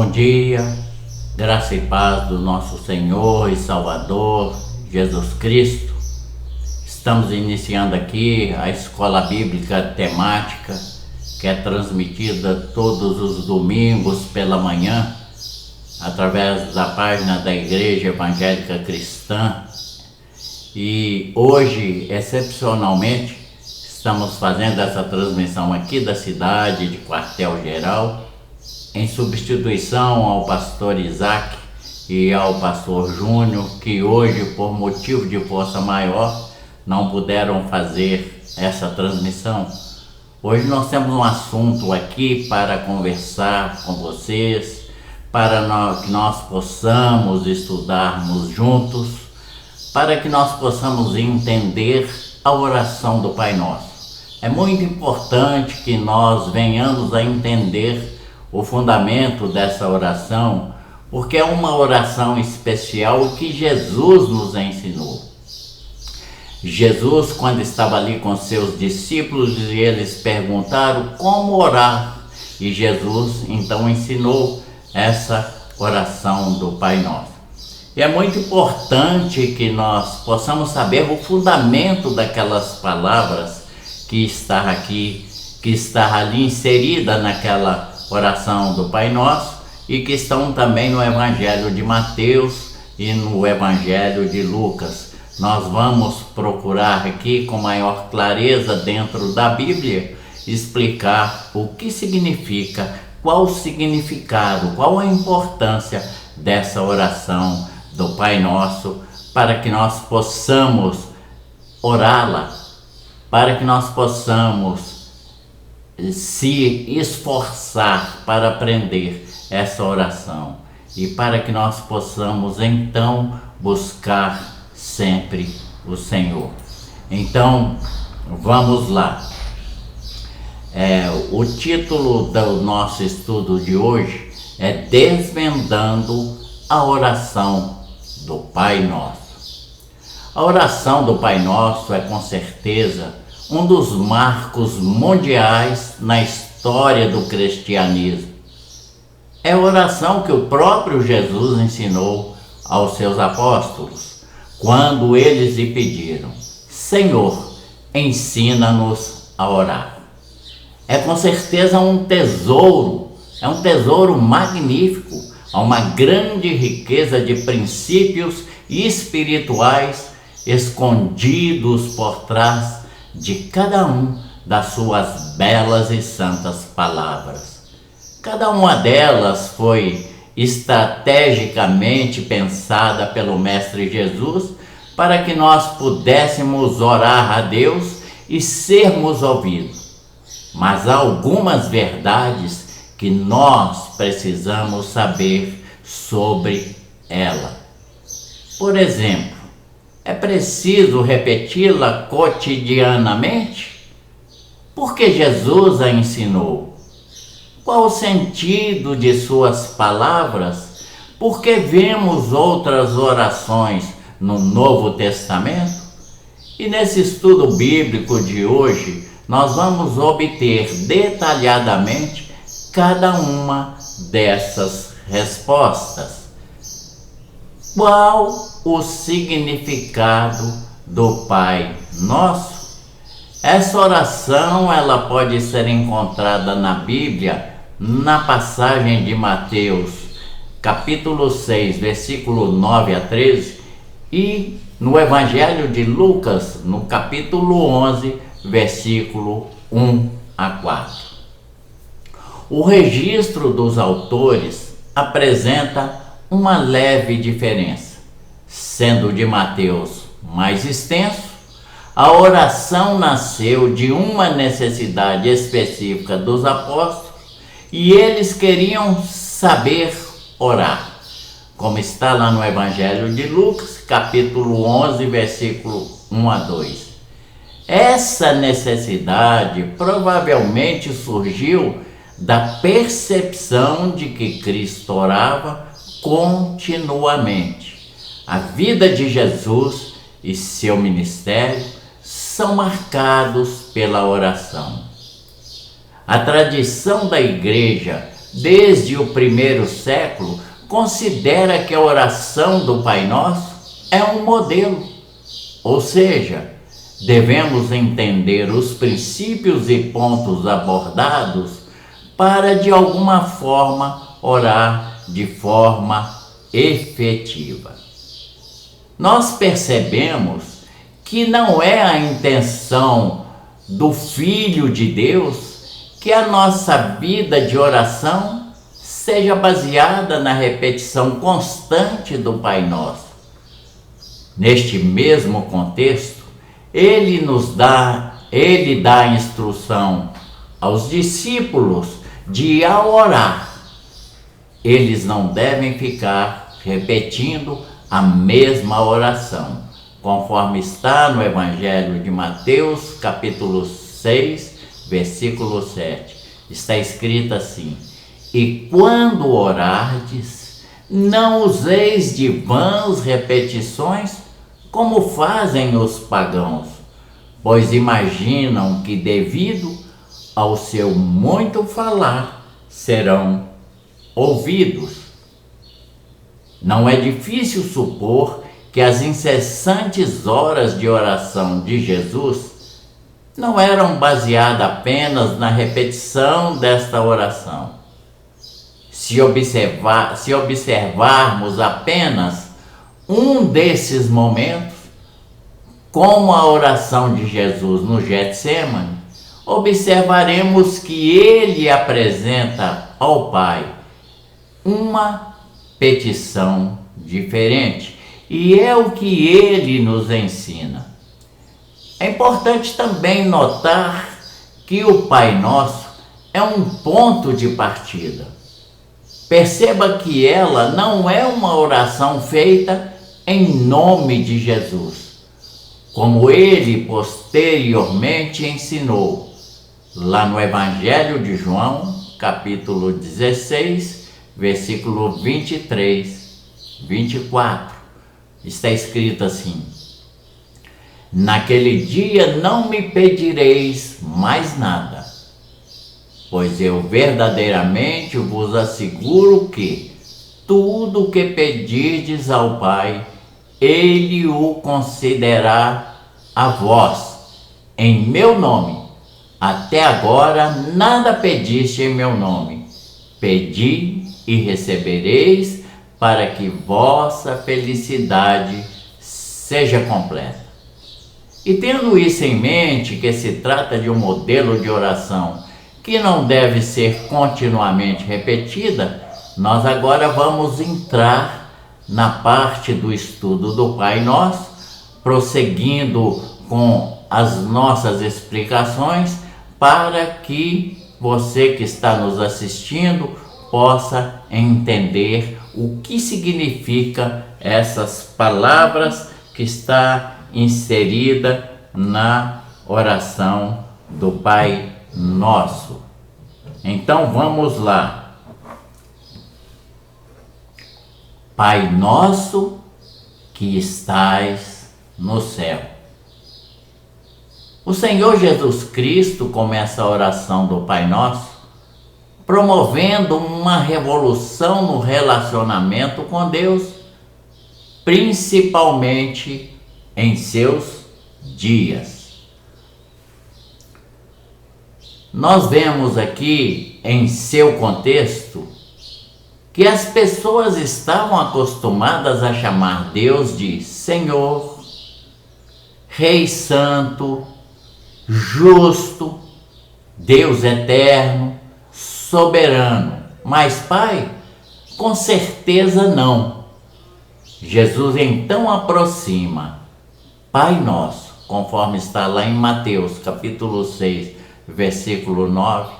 Bom dia, graça e paz do nosso Senhor e Salvador, Jesus Cristo. Estamos iniciando aqui a escola bíblica temática, que é transmitida todos os domingos pela manhã, através da página da Igreja Evangélica Cristã. E hoje, excepcionalmente, estamos fazendo essa transmissão aqui da cidade de Quartel-Geral, em substituição ao pastor Isaac e ao pastor Júnior, que hoje, por motivo de força maior, não puderam fazer essa transmissão. Hoje nós temos um assunto aqui para conversar com vocês, para que nós possamos estudarmos juntos, para que nós possamos entender a oração do Pai Nosso. É muito importante que nós venhamos a entender o fundamento dessa oração, porque é uma oração especial que Jesus nos ensinou. Jesus, quando estava ali com seus discípulos, e eles perguntaram como orar, e Jesus então ensinou essa oração do Pai Nosso. E é muito importante que nós possamos saber o fundamento daquelas palavras que está aqui, que está ali inserida naquela oração do Pai Nosso e que estão também no Evangelho de Mateus e no Evangelho de Lucas. Nós vamos procurar aqui com maior clareza dentro da Bíblia explicar o que significa, qual o significado, qual a importância dessa oração do Pai Nosso, para que nós possamos orá-la, para que nós possamos se esforçar para aprender essa oração e para que nós possamos então buscar sempre o Senhor. Então, vamos lá. O título do nosso estudo de hoje é Desvendando a Oração do Pai Nosso. A oração do Pai Nosso é com certeza um dos marcos mundiais na história do cristianismo. É a oração que o próprio Jesus ensinou aos seus apóstolos, quando eles lhe pediram: Senhor, ensina-nos a orar. É com certeza um tesouro magnífico, há uma grande riqueza de princípios espirituais escondidos por trás de cada um das suas belas e santas palavras. Cada uma delas foi estrategicamente pensada pelo Mestre Jesus para que nós pudéssemos orar a Deus e sermos ouvidos. Mas há algumas verdades que nós precisamos saber sobre ela. Por exemplo, é preciso repeti-la cotidianamente? Porque Jesus a ensinou. Qual o sentido de suas palavras? Porque vemos outras orações no Novo Testamento? E nesse estudo bíblico de hoje, nós vamos obter detalhadamente cada uma dessas respostas. Qual o significado do Pai Nosso? Essa oração ela pode ser encontrada na Bíblia, na passagem de Mateus, capítulo 6, versículo 9 a 13, e no Evangelho de Lucas, no capítulo 11, versículo 1 a 4. O registro dos autores apresenta uma leve diferença. Sendo de Mateus mais extenso, a oração nasceu de uma necessidade específica dos apóstolos e eles queriam saber orar, como está lá no Evangelho de Lucas, capítulo 11, versículo 1 a 2. Essa necessidade provavelmente surgiu da percepção de que Cristo orava continuamente. A vida de Jesus e seu ministério são marcados pela oração. A tradição da Igreja desde o primeiro século, considera que a oração do Pai Nosso é um modelo, ou seja, devemos entender os princípios e pontos abordados para, de alguma forma, orar de forma efetiva. Nós percebemos que não é a intenção do Filho de Deus que a nossa vida de oração seja baseada na repetição constante do Pai Nosso. Neste mesmo contexto, ele dá a instrução aos discípulos de, ao orar, eles não devem ficar repetindo a mesma oração, conforme está no Evangelho de Mateus, capítulo 6, versículo 7. Está escrito assim: e quando orardes, não useis de vãs repetições, como fazem os pagãos, pois imaginam que, devido ao seu muito falar, serão ouvidos. Não é difícil supor que as incessantes horas de oração de Jesus não eram baseadas apenas na repetição desta oração. Se observarmos apenas um desses momentos, como a oração de Jesus no Getsêmani, observaremos que ele apresenta ao Pai uma petição diferente, e é o que ele nos ensina. É importante também notar que o Pai Nosso é um ponto de partida. Perceba que ela não é uma oração feita em nome de Jesus, como ele posteriormente ensinou lá no Evangelho de João, capítulo 16, versículo 23, 24. Está escrito assim: naquele dia não me pedireis mais nada, pois eu verdadeiramente vos asseguro que tudo o que pedirdes ao Pai, ele o concederá a vós, em meu nome. Até agora nada pediste em meu nome. Pedi e recebereis, para que vossa felicidade seja completa. E tendo isso em mente, que se trata de um modelo de oração que não deve ser continuamente repetida, nós agora vamos entrar na parte do estudo do Pai Nosso, prosseguindo com as nossas explicações, para que você que está nos assistindo possa entender o que significa essas palavras que está inserida na oração do Pai Nosso. Então vamos lá. Pai nosso que estais no céu. O Senhor Jesus Cristo começa a oração do Pai Nosso promovendo uma revolução no relacionamento com Deus, principalmente em seus dias. Nós vemos aqui, em seu contexto, que as pessoas estavam acostumadas a chamar Deus de Senhor, Rei Santo, Justo, Deus Eterno, Soberano. Mas Pai, com certeza não. Jesus então aproxima Pai Nosso, conforme está lá em Mateus capítulo 6, versículo 9.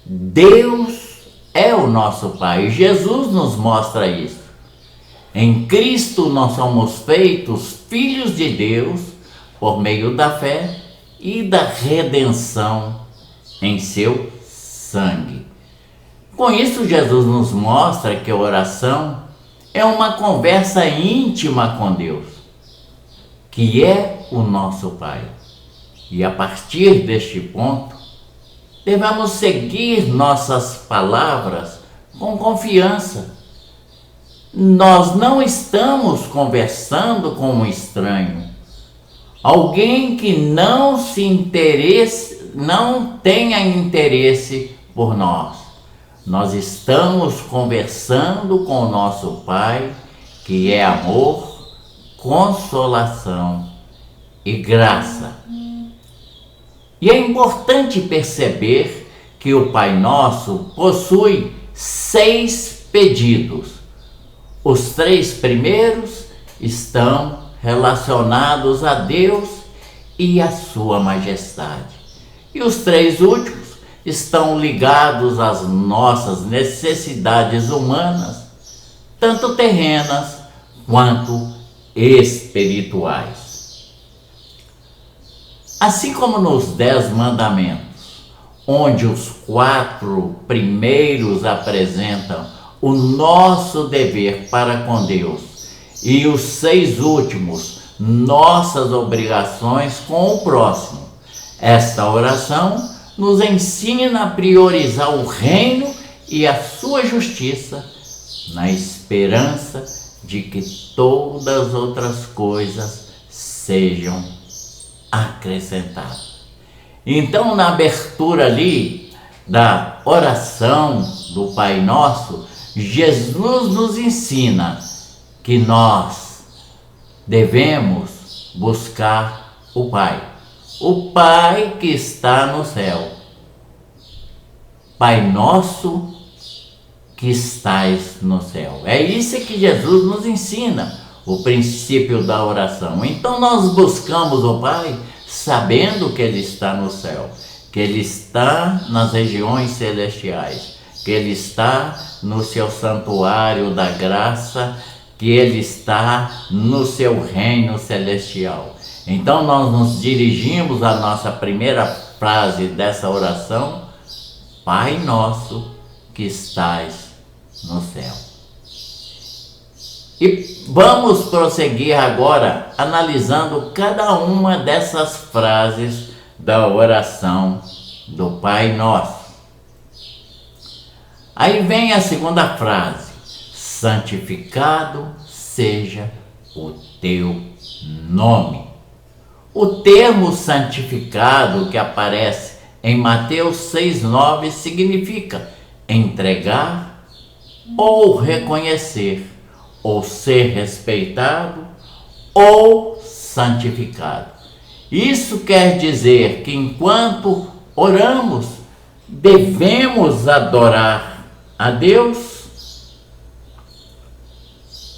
Deus é o nosso Pai. Jesus nos mostra isso. Em Cristo nós somos feitos filhos de Deus por meio da fé e da redenção em seu sangue. Com isso, Jesus nos mostra que a oração é uma conversa íntima com Deus, que é o nosso Pai. E a partir deste ponto, devemos seguir nossas palavras com confiança. Nós não estamos conversando com um estranho, alguém que não tenha interesse por nós. Nós estamos conversando com o nosso Pai, que é amor, consolação e graça. E é importante perceber que o Pai Nosso possui 6 pedidos. Os 3 primeiros estão relacionados a Deus e a Sua Majestade. E os 3 últimos estão ligados às nossas necessidades humanas, tanto terrenas quanto espirituais. Assim como nos 10 mandamentos, onde os 4 primeiros apresentam o nosso dever para com Deus e os 6 últimos, nossas obrigações com o próximo, esta oração nos ensina a priorizar o reino e a sua justiça, na esperança de que todas as outras coisas sejam acrescentadas. Então, na abertura ali da oração do Pai Nosso, Jesus nos ensina que nós devemos buscar o Pai que está no céu. Pai nosso que estais no céu. É isso que Jesus nos ensina, o princípio da oração. Então nós buscamos o Pai sabendo que Ele está no céu, que Ele está nas regiões celestiais, que Ele está no seu santuário da graça, que Ele está no seu reino celestial. Então nós nos dirigimos à nossa primeira frase dessa oração: Pai nosso que estais no céu. E vamos prosseguir agora analisando cada uma dessas frases da oração do Pai Nosso. Aí vem a segunda frase: santificado seja o teu nome. O termo santificado que aparece em Mateus 6,9 significa entregar ou reconhecer, ou ser respeitado ou santificado. Isso quer dizer que enquanto oramos, devemos adorar a Deus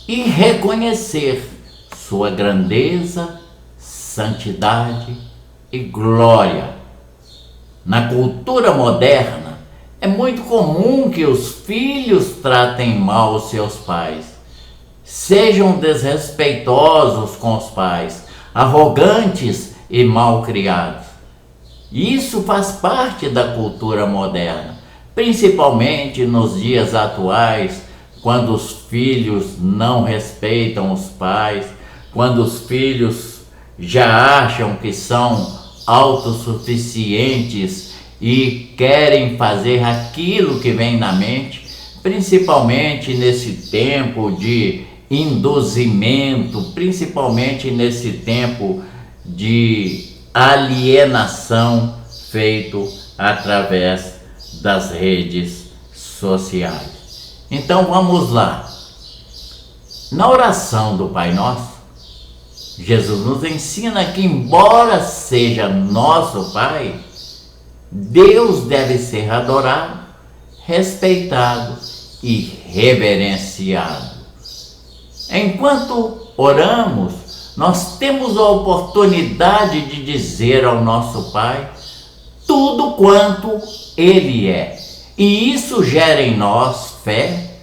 e reconhecer sua grandeza, santidade e glória. Na cultura moderna, é muito comum que os filhos tratem mal os seus pais, sejam desrespeitosos com os pais, arrogantes e mal criados. Isso faz parte da cultura moderna, principalmente nos dias atuais, quando os filhos não respeitam os pais, quando os filhos já acham que são autossuficientes e querem fazer aquilo que vem na mente, principalmente nesse tempo de induzimento, principalmente nesse tempo de alienação feito através das redes sociais. Então vamos lá. Na oração do Pai Nosso, Jesus nos ensina que, embora seja nosso Pai, Deus deve ser adorado, respeitado e reverenciado. Enquanto oramos, nós temos a oportunidade de dizer ao nosso Pai tudo quanto Ele é. E isso gera em nós fé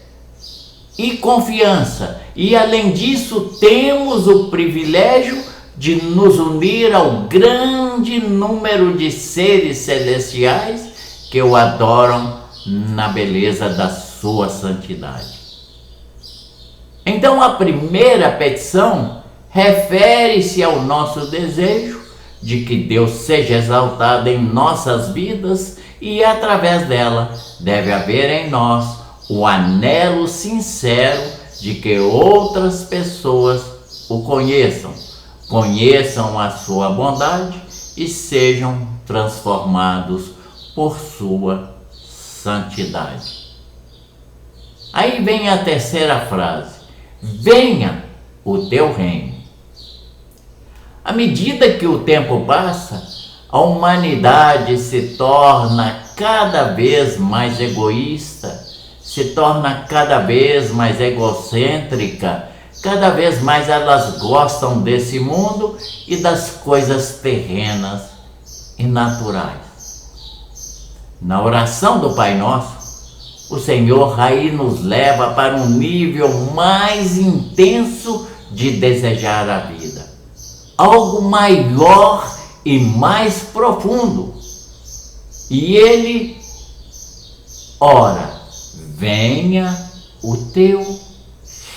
e confiança. E além disso, temos o privilégio de nos unir ao grande número de seres celestiais que o adoram na beleza da sua santidade. Então a primeira petição refere-se ao nosso desejo de que Deus seja exaltado em nossas vidas e através dela deve haver em nós o anelo sincero de que outras pessoas o conheçam a sua bondade e sejam transformados por sua santidade. Aí vem a terceira frase: venha o teu reino. À medida que o tempo passa, a humanidade se torna cada vez mais egoísta, se torna cada vez mais egocêntrica, cada vez mais elas gostam desse mundo e das coisas terrenas e naturais. Na oração do Pai Nosso, o Senhor aí nos leva para um nível mais intenso de desejar a vida, algo maior e mais profundo. E Ele ora: venha o teu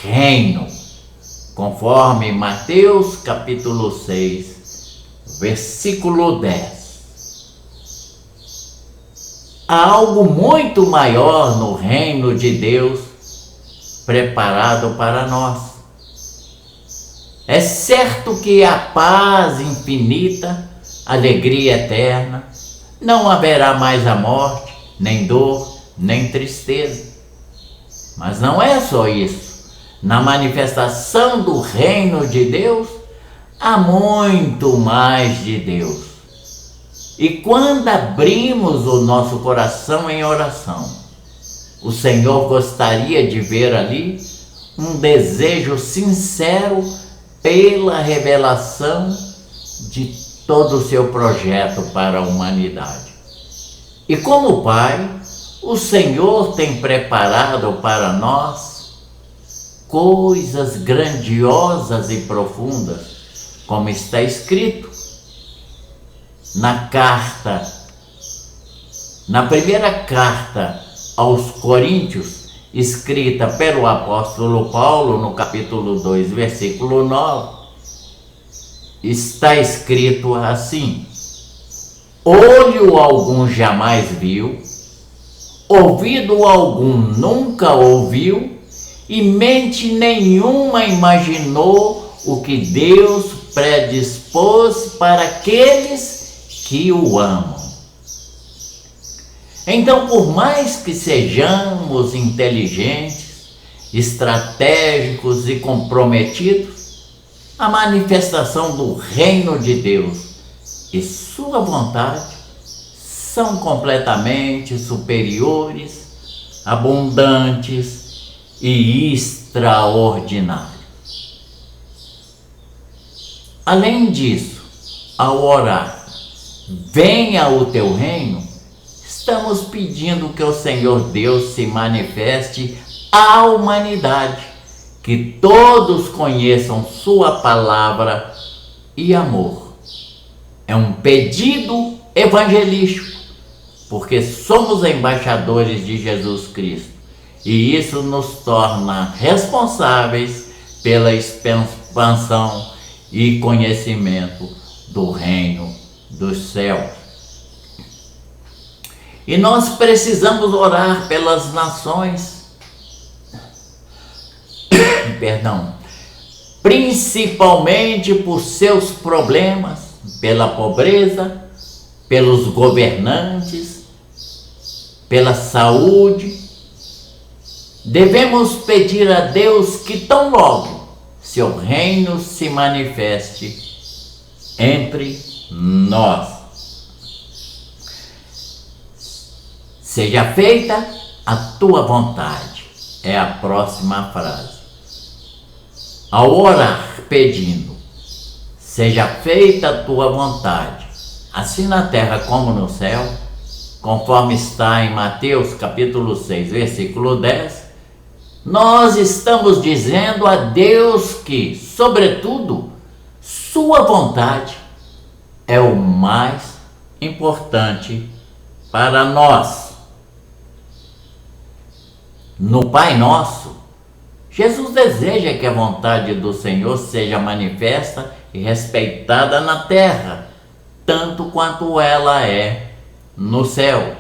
reino, conforme Mateus capítulo 6, versículo 10. Há algo muito maior no reino de Deus preparado para nós. É certo que a paz infinita, alegria eterna, não haverá mais a morte, nem dor, nem tristeza. Mas não é só isso. Na manifestação do reino de Deus, há muito mais de Deus. E quando abrimos o nosso coração em oração, o Senhor gostaria de ver ali um desejo sincero pela revelação de todo o seu projeto para a humanidade. E como Pai, o Senhor tem preparado para nós coisas grandiosas e profundas, como está escrito na primeira carta aos Coríntios, escrita pelo apóstolo Paulo, no capítulo 2, versículo 9, está escrito assim: olho algum jamais viu, ouvido algum nunca ouviu, e mente nenhuma imaginou o que Deus predispôs para aqueles que o amam. Então, por mais que sejamos inteligentes, estratégicos e comprometidos, a manifestação do reino de Deus e sua vontade são completamente superiores, abundantes e extraordinários. Além disso, ao orar, venha o teu reino, estamos pedindo que o Senhor Deus se manifeste à humanidade, que todos conheçam sua palavra e amor. É um pedido evangelístico, porque somos embaixadores de Jesus Cristo, e isso nos torna responsáveis pela expansão e conhecimento do reino dos céus. E nós precisamos orar pelas nações, principalmente por seus problemas, pela pobreza, pelos governantes, pela saúde. Devemos pedir a Deus que tão logo seu reino se manifeste entre nós. Seja feita a tua vontade, é a próxima frase. Ao orar pedindo, seja feita a tua vontade, assim na terra como no céu, conforme está em Mateus capítulo 6, versículo 10, nós estamos dizendo a Deus que, sobretudo, sua vontade é o mais importante para nós. No Pai Nosso, Jesus deseja que a vontade do Senhor seja manifesta e respeitada na terra, tanto quanto ela é no céu.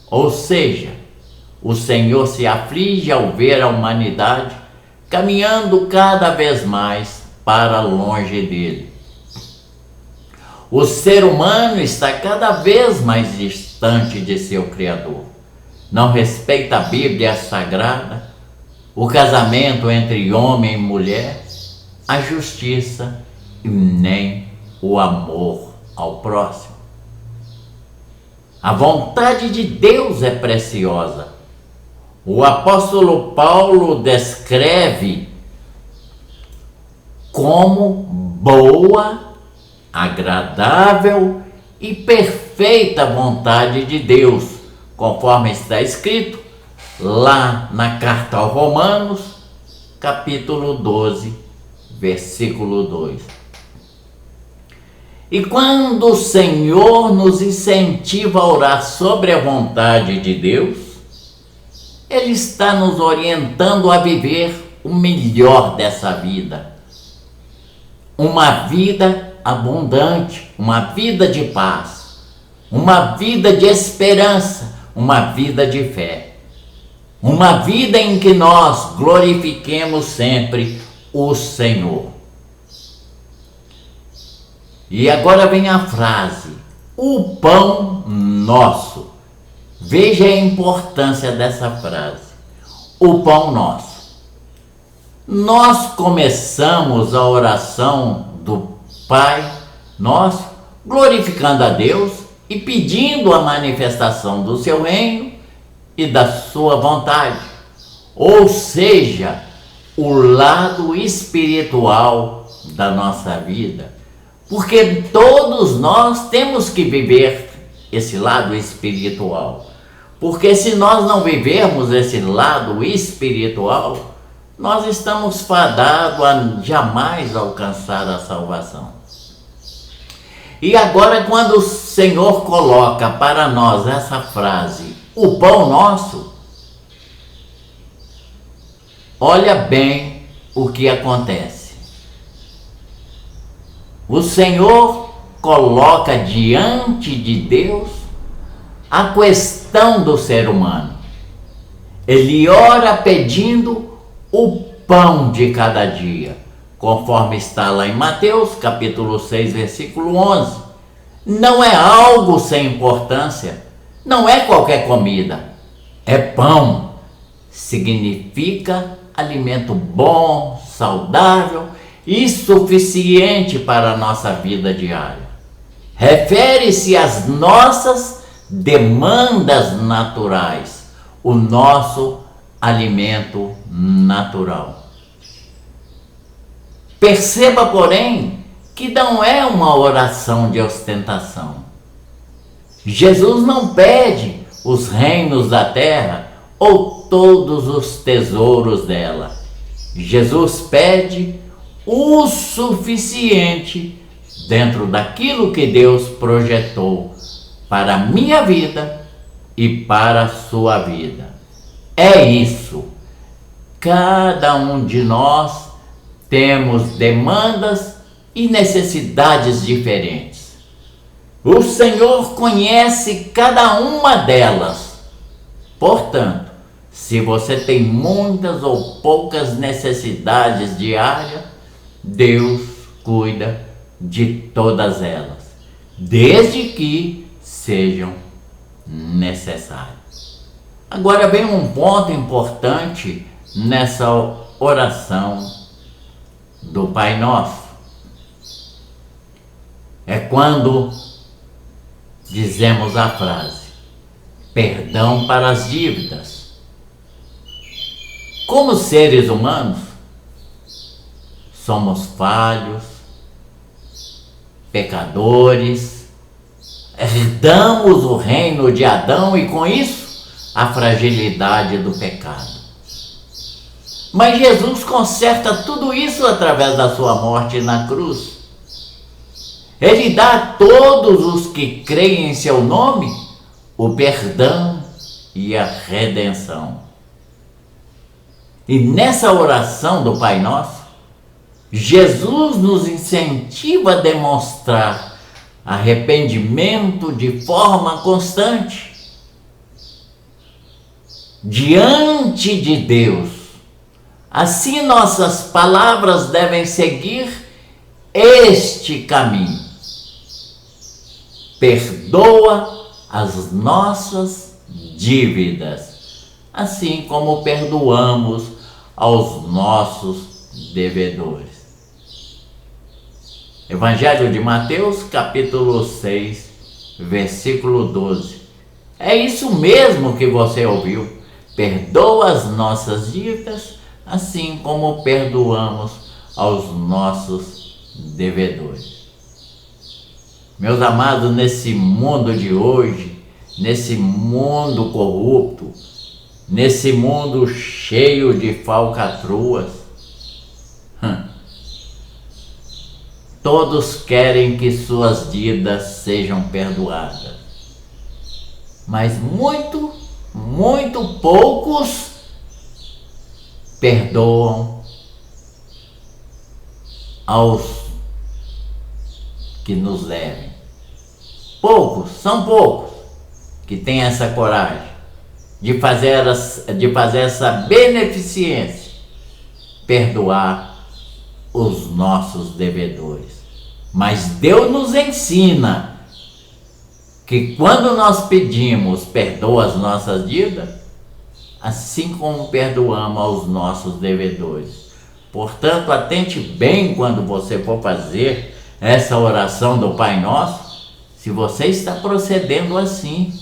Ou seja, o Senhor se aflige ao ver a humanidade caminhando cada vez mais para longe dele. O ser humano está cada vez mais distante de seu Criador. Não respeita a Bíblia Sagrada, o casamento entre homem e mulher, a justiça e nem o amor ao próximo. A vontade de Deus é preciosa. O apóstolo Paulo descreve como boa, agradável e perfeita vontade de Deus, conforme está escrito lá na carta aos Romanos, capítulo 12, versículo 2. E quando o Senhor nos incentiva a orar sobre a vontade de Deus, Ele está nos orientando a viver o melhor dessa vida. Uma vida abundante, uma vida de paz, uma vida de esperança, uma vida de fé. Uma vida em que nós glorifiquemos sempre o Senhor. E agora vem a frase, o pão nosso. Veja a importância dessa frase, o pão nosso. Nós começamos a oração do Pai Nosso, glorificando a Deus e pedindo a manifestação do seu reino e da sua vontade. Ou seja, o lado espiritual da nossa vida. Porque todos nós temos que viver esse lado espiritual. Porque se nós não vivermos esse lado espiritual, nós estamos fadados a jamais alcançar a salvação. E agora, quando o Senhor coloca para nós essa frase, o pão nosso, olha bem o que acontece. O Senhor coloca diante de Deus a questão do ser humano. Ele ora pedindo o pão de cada dia, conforme está lá em Mateus, capítulo 6, versículo 11. Não é algo sem importância, não é qualquer comida, é pão. Significa alimento bom, saudável e suficiente para a nossa vida diária. Refere-se às nossas demandas naturais, o nosso alimento natural. Perceba, porém, que não é uma oração de ostentação. Jesus não pede os reinos da terra ou todos os tesouros dela. Jesus pede o suficiente dentro daquilo que Deus projetou para a minha vida e para a sua vida. É isso. Cada um de nós temos demandas e necessidades diferentes. O Senhor conhece cada uma delas. Portanto, se você tem muitas ou poucas necessidades diárias, Deus cuida de todas elas, desde que sejam necessárias. Agora vem um ponto importante nessa oração do Pai Nosso. É quando dizemos a frase, perdão para as dívidas. Como seres humanos, somos falhos, pecadores, herdamos o reino de Adão e com isso a fragilidade do pecado. Mas Jesus conserta tudo isso através da sua morte na cruz. Ele dá a todos os que creem em seu nome o perdão e a redenção. E nessa oração do Pai Nosso, Jesus nos incentiva a demonstrar arrependimento de forma constante. diante de Deus. Assim nossas palavras devem seguir este caminho. Perdoa as nossas dívidas, assim como perdoamos aos nossos devedores. Evangelho de Mateus, capítulo 6, versículo 12. É isso mesmo que você ouviu. Perdoa as nossas dívidas, assim como perdoamos aos nossos devedores. Meus amados, nesse mundo de hoje, nesse mundo corrupto, nesse mundo cheio de falcatruas, todos querem que suas dívidas sejam perdoadas, mas muito poucos perdoam aos que nos devem. São poucos que têm essa coragem de fazer essa beneficência, perdoar os nossos devedores. Mas Deus nos ensina que quando nós pedimos perdoa as nossas dívidas, assim como perdoamos aos nossos devedores. Portanto, atente bem quando você for fazer essa oração do Pai Nosso, se você está procedendo assim.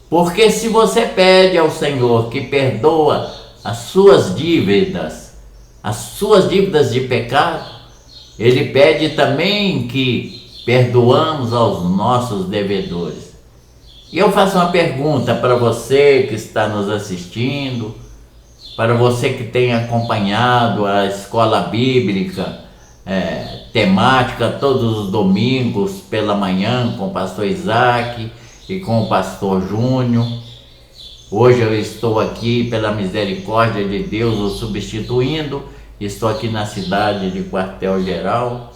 Porque se você pede ao Senhor que perdoa as suas dívidas de pecado, Ele pede também que perdoamos aos nossos devedores. E eu faço uma pergunta para você que está nos assistindo, para você que tem acompanhado a escola bíblica temática todos os domingos pela manhã com o pastor Isaac e com o pastor Júnior. Hoje eu estou aqui pela misericórdia de Deus o substituindo, estou aqui na cidade de Quartel-Geral.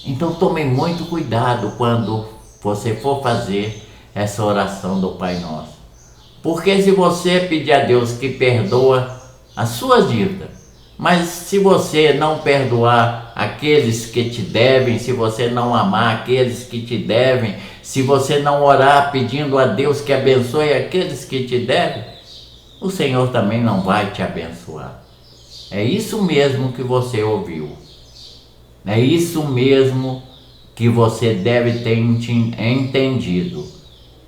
Então tome muito cuidado quando você for fazer essa oração do Pai Nosso, porque se você pedir a Deus que perdoa as suas dívidas, mas se você não perdoar aqueles que te devem, se você não amar aqueles que te devem, se você não orar pedindo a Deus que abençoe aqueles que te devem, o Senhor também não vai te abençoar. É isso mesmo que você ouviu. É isso mesmo que você deve ter entendido.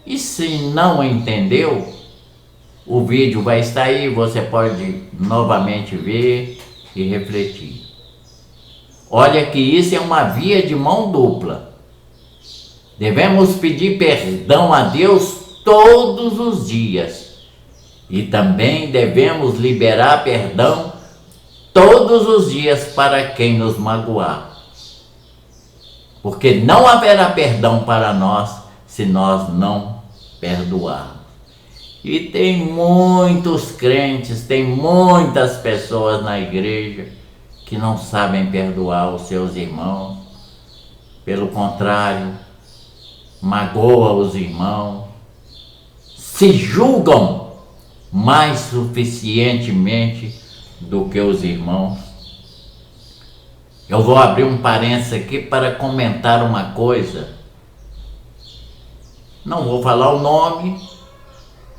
E se não entendeu, o vídeo vai estar aí, você pode novamente ver e refletir. Olha que isso é uma via de mão dupla. Devemos pedir perdão a Deus todos os dias e também devemos liberar perdão todos os dias para quem nos magoar. Porque não haverá perdão para nós se nós não perdoarmos. E tem muitos crentes, tem muitas pessoas na igreja que não sabem perdoar os seus irmãos. Pelo contrário, magoa os irmãos, se julgam mais suficientemente do que os irmãos. Eu vou abrir um parênteses aqui para comentar uma coisa. Não vou falar o nome,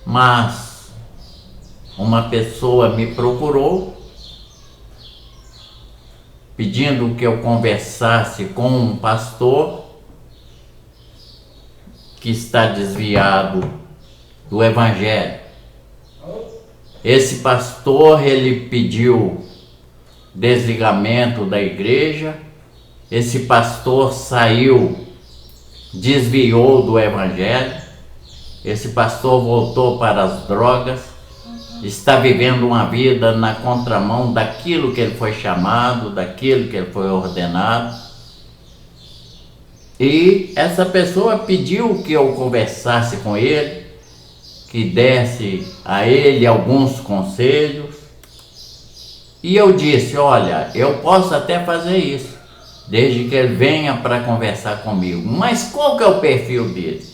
mas uma pessoa me procurou pedindo que eu conversasse com um pastor que está desviado do Evangelho. Esse pastor, ele pediu desligamento da igreja. Esse pastor saiu, desviou do Evangelho. Esse pastor voltou para as drogas, está vivendo uma vida na contramão daquilo que ele foi chamado, daquilo que ele foi ordenado. E essa pessoa pediu que eu conversasse com ele, que desse a ele alguns conselhos. E eu disse, olha, eu posso até fazer isso, desde que ele venha para conversar comigo. Mas qual que é o perfil dele?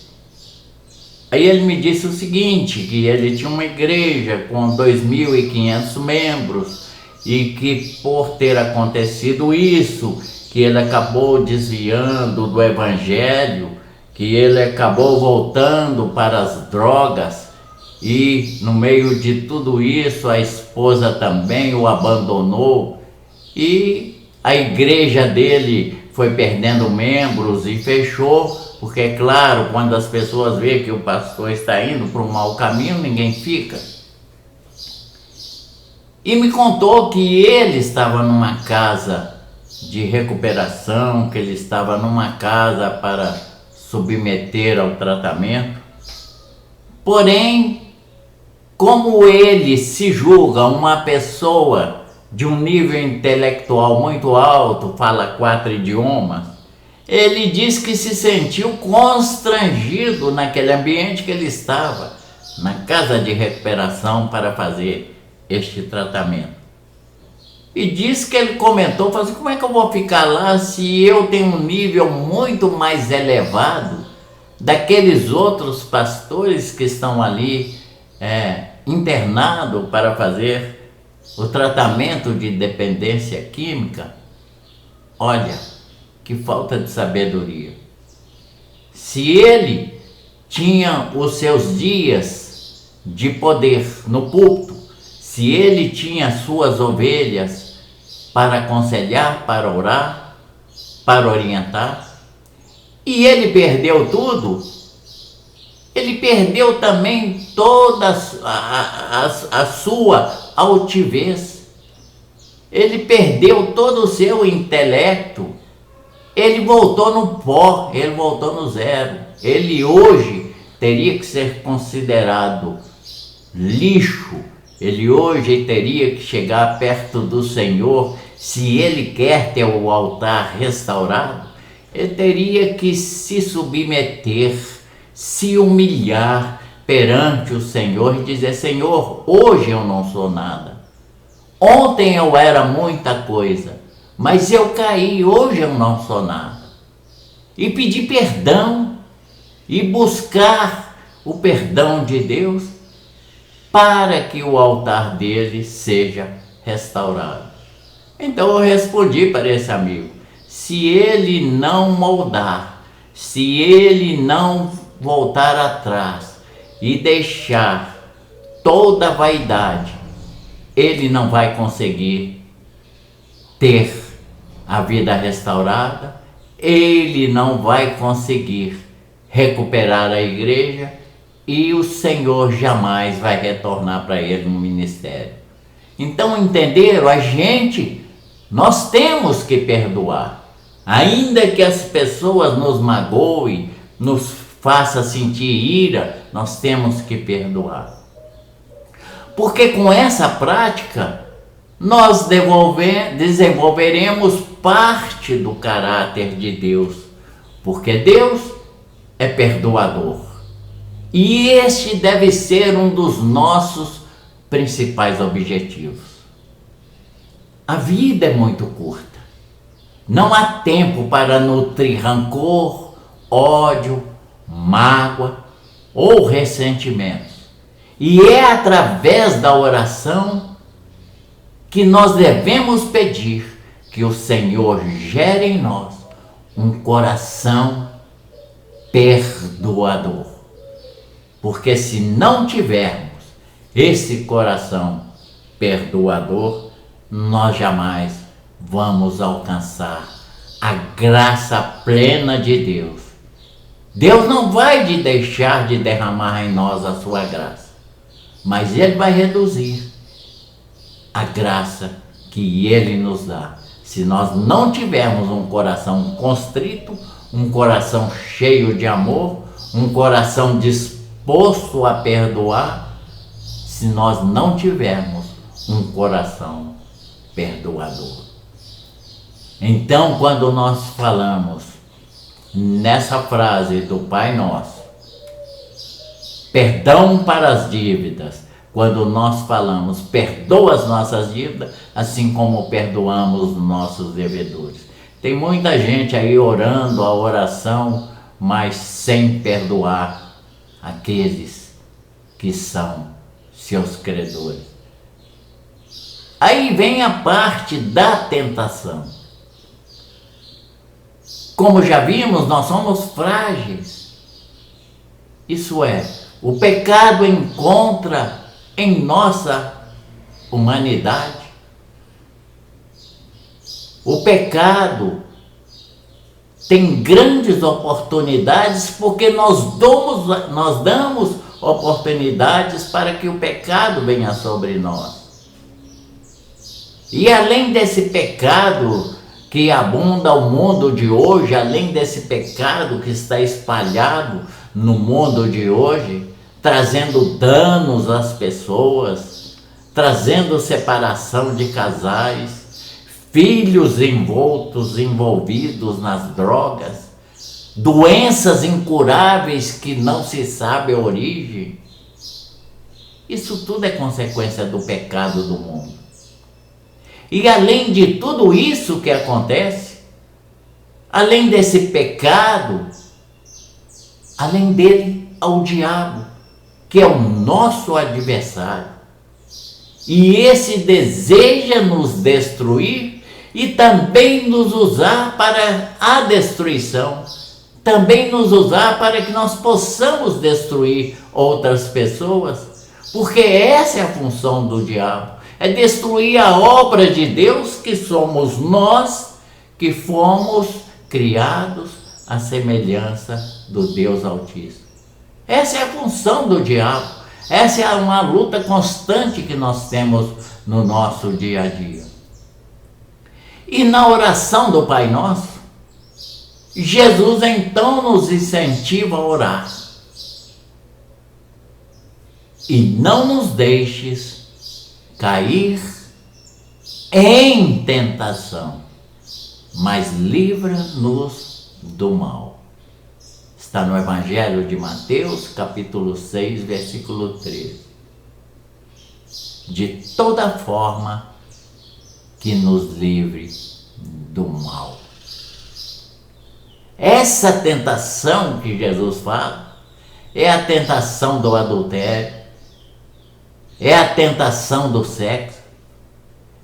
Aí ele me disse o seguinte, que ele tinha uma igreja com 2.500 membros e que por ter acontecido isso, que ele acabou desviando do evangelho, que ele acabou voltando para as drogas e no meio de tudo isso a esposa também o abandonou e a igreja dele foi perdendo membros e fechou. Porque é claro, quando as pessoas veem que o pastor está indo para um mau caminho, ninguém fica. E me contou que ele estava numa casa de recuperação, que ele estava numa casa para submeter ao tratamento. Porém, como ele se julga uma pessoa de um nível intelectual muito alto, fala 4 idiomas, ele diz que se sentiu constrangido naquele ambiente que ele estava, na casa de recuperação para fazer este tratamento. E diz que ele comentou, falou assim, como é que eu vou ficar lá se eu tenho um nível muito mais elevado daqueles outros pastores que estão ali internados para fazer o tratamento de dependência química? Olha, que falta de sabedoria. Se ele tinha os seus dias de poder no púlpito, se ele tinha suas ovelhas para aconselhar, para orar, para orientar, e ele perdeu tudo, ele perdeu também toda a sua altivez, ele perdeu todo o seu intelecto. Ele voltou no pó, ele voltou no zero. Ele hoje teria que ser considerado lixo. Ele hoje teria que chegar perto do Senhor. Se ele quer ter o altar restaurado, ele teria que se submeter, se humilhar perante o Senhor e dizer, Senhor, hoje eu não sou nada. Ontem eu era muita coisa. Mas eu caí, hoje eu não sou nada. E pedir perdão e buscar o perdão de Deus para que o altar dele seja restaurado. Então eu respondi para esse amigo, se ele não moldar, se ele não voltar atrás e deixar toda a vaidade, ele não vai conseguir ter a vida restaurada, ele não vai conseguir recuperar a igreja e o Senhor jamais vai retornar para ele no ministério. Então, entenderam? Nós temos que perdoar. Ainda que as pessoas nos magoem, nos façam sentir ira, nós temos que perdoar. Porque com essa prática, nós desenvolveremos parte do caráter de Deus, porque Deus é perdoador. E este deve ser um dos nossos principais objetivos. A vida é muito curta. Não há tempo para nutrir rancor, ódio, mágoa ou ressentimentos. E é através da oração que nós devemos pedir que o Senhor gere em nós um coração perdoador. Porque se não tivermos esse coração perdoador, nós jamais vamos alcançar a graça plena de Deus. Deus não vai deixar de derramar em nós a sua graça, mas Ele vai reduzir a graça que Ele nos dá. Se nós não tivermos um coração constrito, um coração cheio de amor, um coração disposto a perdoar, se nós não tivermos um coração perdoador. Então, quando nós falamos nessa frase do Pai Nosso, perdão para as dívidas, quando nós falamos perdoa as nossas dívidas, assim como perdoamos os nossos devedores. Tem muita gente aí orando a oração, mas sem perdoar aqueles que são seus credores. Aí vem a parte da tentação. Como já vimos, nós somos frágeis. Isso é, o pecado encontra em nossa humanidade. O pecado tem grandes oportunidades porque nós damos oportunidades para que o pecado venha sobre nós. E além desse pecado que abunda o mundo de hoje, além desse pecado que está espalhado no mundo de hoje, trazendo danos às pessoas, trazendo separação de casais, filhos envolvidos nas drogas, doenças incuráveis que não se sabe a origem. Isso tudo é consequência do pecado do mundo. E além de tudo isso que acontece, além desse pecado, além dele, ao diabo, que é o nosso adversário. E esse deseja nos destruir e também nos usar para a destruição, também nos usar para que nós possamos destruir outras pessoas, porque essa é a função do diabo. É destruir a obra de Deus, que somos nós, que fomos criados à semelhança do Deus Altíssimo. Essa é a função do diabo. Essa é uma luta constante que nós temos no nosso dia a dia. E na oração do Pai Nosso, Jesus então nos incentiva a orar. E não nos deixes cair em tentação, mas livra-nos do mal. Está no Evangelho de Mateus, capítulo 6, versículo 13. De toda forma que nos livre do mal. Essa tentação que Jesus fala é a tentação do adultério, é a tentação do sexo,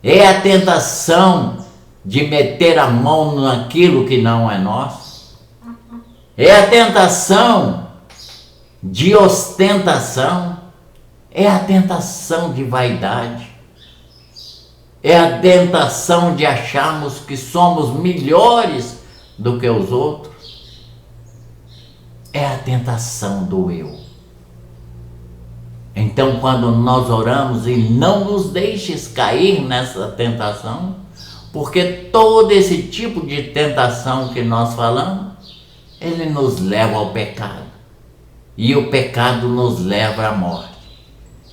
é a tentação de meter a mão naquilo que não é nosso, é a tentação de ostentação, é a tentação de vaidade, é a tentação de acharmos que somos melhores do que os outros, é a tentação do eu. Então, quando nós oramos e não nos deixes cair nessa tentação, porque todo esse tipo de tentação que nós falamos, ele nos leva ao pecado. E o pecado nos leva à morte.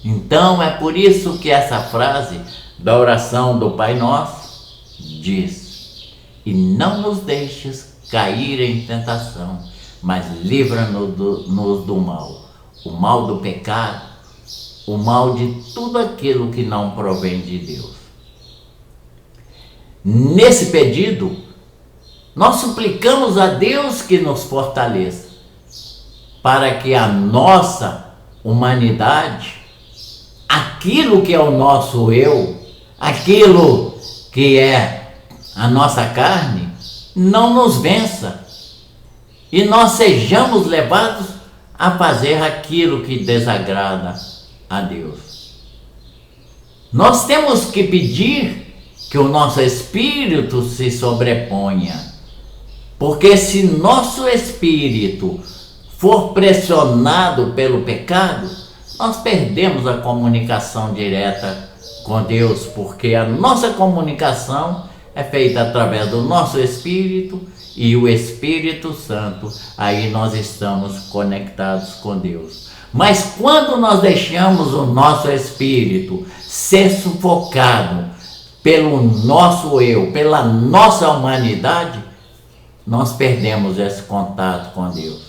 Então, é por isso que essa frase da oração do Pai Nosso diz: e não nos deixes cair em tentação, mas livra-nos do mal. O mal do pecado, o mal de tudo aquilo que não provém de Deus. Nesse pedido, nós suplicamos a Deus que nos fortaleça, para que a nossa humanidade, aquilo que é o nosso eu, aquilo que é a nossa carne, não nos vença e nós sejamos levados a fazer aquilo que desagrada a Deus. Nós temos que pedir que o nosso espírito se sobreponha, porque se nosso espírito for pressionado pelo pecado, nós perdemos a comunicação direta com Deus, porque a nossa comunicação é feita através do nosso espírito e o Espírito Santo. Aí nós estamos conectados com Deus. Mas quando nós deixamos o nosso espírito ser sufocado pelo nosso eu, pela nossa humanidade, nós perdemos esse contato com Deus.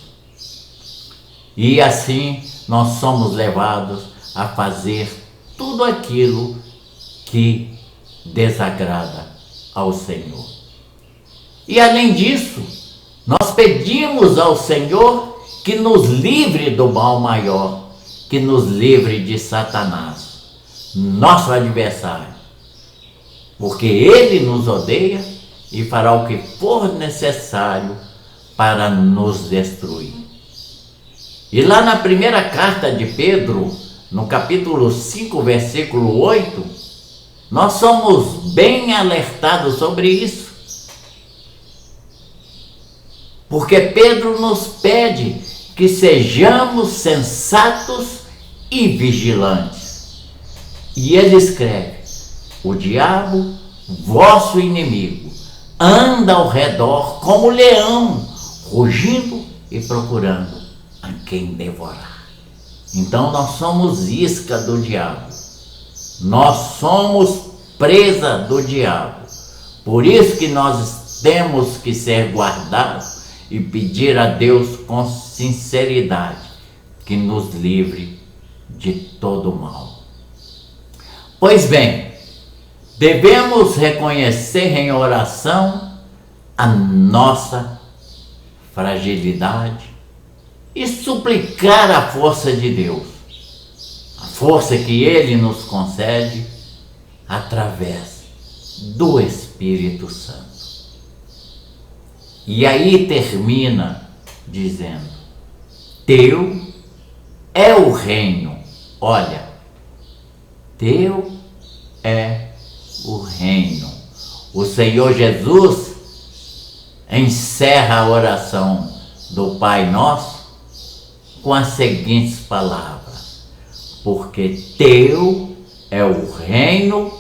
E assim nós somos levados a fazer tudo aquilo que desagrada ao Senhor. E além disso, nós pedimos ao Senhor que nos livre do mal maior, que nos livre de Satanás, nosso adversário, porque ele nos odeia e fará o que for necessário para nos destruir. E lá na primeira carta de Pedro, no capítulo 5, versículo 8, nós somos bem alertados sobre isso. Porque Pedro nos pede que sejamos sensatos e vigilantes. E ele escreve: o diabo, vosso inimigo, anda ao redor como leão, rugindo e procurando a quem devorar. Então nós somos isca do diabo. Nós somos presa do diabo. Por isso que nós temos que ser guardados e pedir a Deus com sinceridade que nos livre de todo mal. Pois bem, devemos reconhecer em oração a nossa fragilidade e suplicar a força de Deus, a força que Ele nos concede através do Espírito Santo. E aí termina dizendo: teu é o reino. Olha, teu é o reino. O Senhor Jesus encerra a oração do Pai Nosso com as seguintes palavras: porque teu é o reino,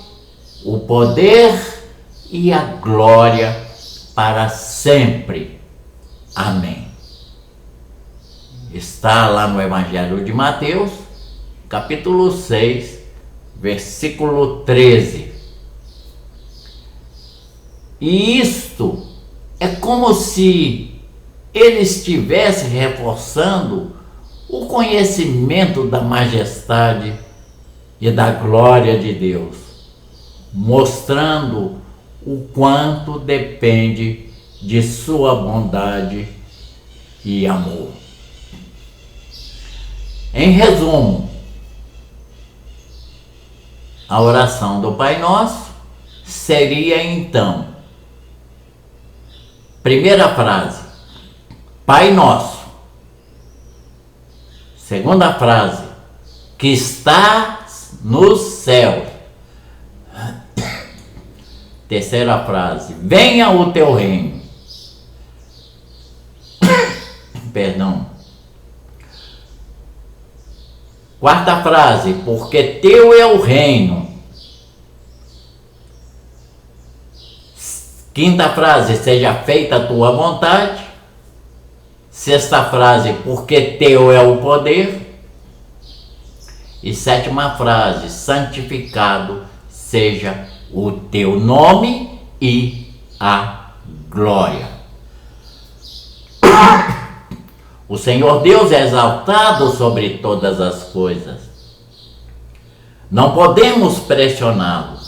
o poder e a glória para sempre. Amém. Está lá no Evangelho de Mateus, capítulo 6, versículo 13. E isto é como se ele estivesse reforçando o conhecimento da majestade e da glória de Deus, mostrando o quanto depende de sua bondade e amor. Em resumo, a oração do Pai Nosso seria então: primeira frase, Pai Nosso. Segunda frase, que estás nos céus. Terceira frase, venha o teu reino. Perdão. Quarta frase, porque teu é o reino. Quinta frase, seja feita a tua vontade. Sexta frase, porque teu é o poder. E sétima frase, santificado seja o teu nome e a glória. O Senhor Deus é exaltado sobre todas as coisas. Não podemos pressioná-lo.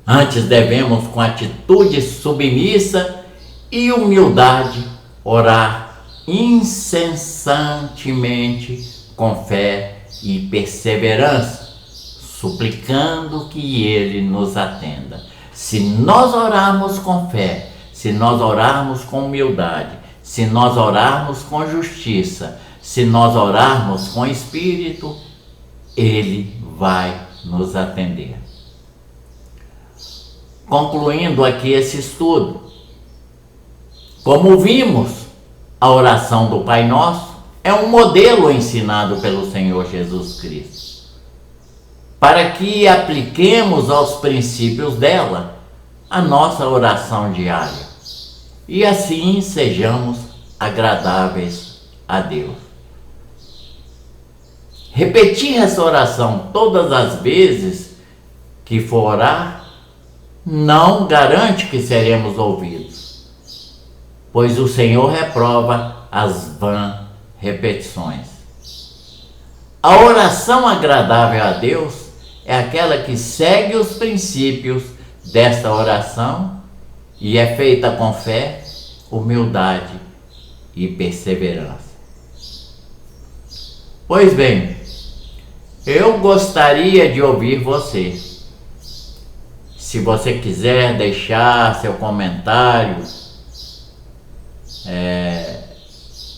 Antes devemos, com atitude submissa e humildade, orar incessantemente com fé e perseverança, suplicando que Ele nos atenda. Se nós orarmos com fé, se nós orarmos com humildade, se nós orarmos com justiça, se nós orarmos com espírito, Ele vai nos atender. Concluindo aqui esse estudo, como vimos, a oração do Pai Nosso é um modelo ensinado pelo Senhor Jesus Cristo, para que apliquemos aos princípios dela a nossa oração diária e assim sejamos agradáveis a Deus. Repetir essa oração todas as vezes que for orar não garante que seremos ouvidos, pois o Senhor reprova as vãs repetições. A oração agradável a Deus é aquela que segue os princípios desta oração e é feita com fé, humildade e perseverança. Pois bem, eu gostaria de ouvir você. Se você quiser deixar seu comentário,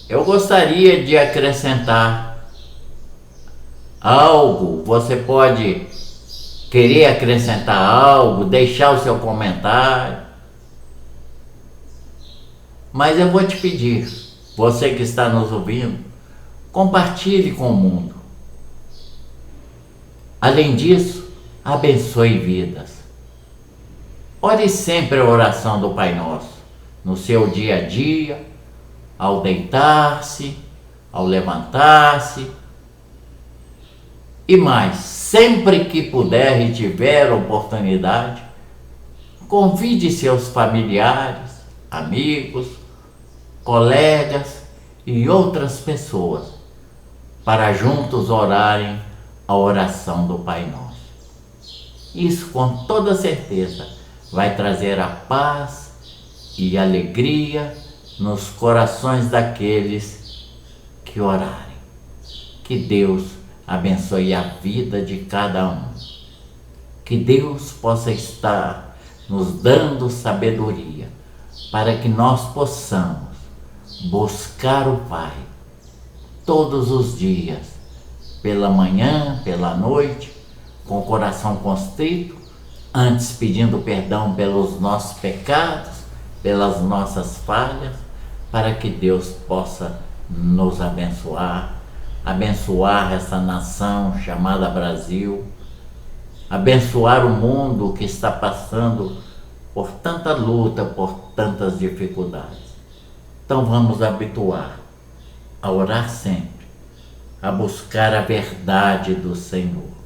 eu gostaria de acrescentar algo. Você pode querer acrescentar algo, deixar o seu comentário. Mas eu vou te pedir, você que está nos ouvindo, compartilhe com o mundo. Além disso, abençoe vidas. Ore sempre a oração do Pai Nosso, no seu dia a dia, ao deitar-se, ao levantar-se. E mais, sempre que puder e tiver oportunidade, convide seus familiares, amigos, colegas e outras pessoas para juntos orarem a oração do Pai Nosso. Isso, com toda certeza, vai trazer a paz e alegria nos corações daqueles que orarem. Que Deus abençoe a vida de cada um. Que Deus possa estar nos dando sabedoria para que nós possamos buscar o Pai todos os dias, pela manhã, pela noite, com o coração constrito, antes pedindo perdão pelos nossos pecados, pelas nossas falhas, para que Deus possa nos abençoar, abençoar essa nação chamada Brasil, abençoar o mundo que está passando por tanta luta, por tantas dificuldades. Então vamos habituar a orar sempre, a buscar a verdade do Senhor.